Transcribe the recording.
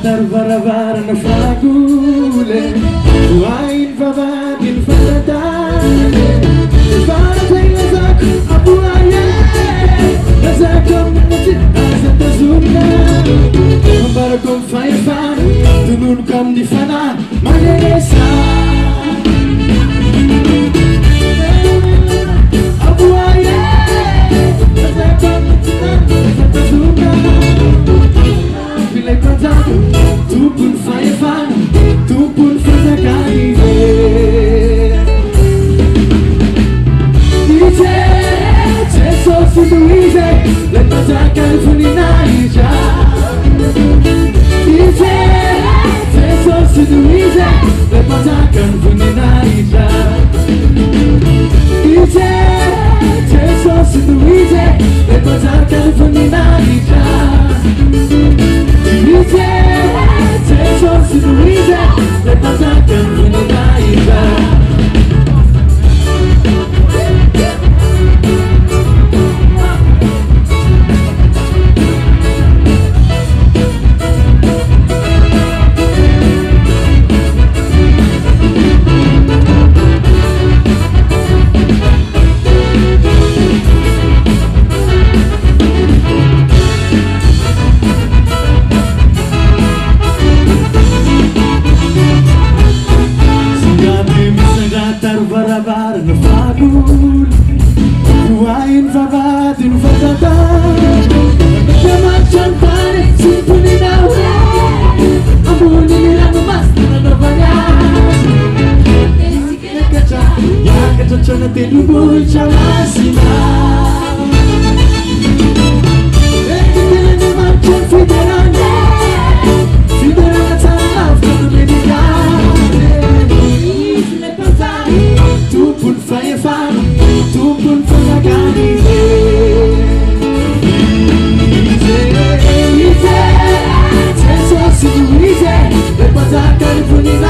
Terbarabara na fagule Wain vavadin faradane Faradin lazak abuaya Lazakam natin azat azuna Ambarakom fayafan Dunun kam di fana Mageresa Abuaya Lazakam natin azat azuna Bilay pantado Tupun fayafan Tupun fazakanize DJ Teso siduize Let patakan funinaija DJ Teso siduize Let patakan funinaija DJ Teso siduize Let patakan funinaija DJ Teso siduize Let patakan funinaija Terbarabara na fagul Wain vavadin fatadan Jamak champane simpuni nawe Ambuni nilano mas nanabanya Ya kachachana telubul chalasina Ekitele namak chan fiderane Fiderana tanaf kanumenikane Tupun fayafan, tupun fazakanize Ize, teso siduize, lepatakan funina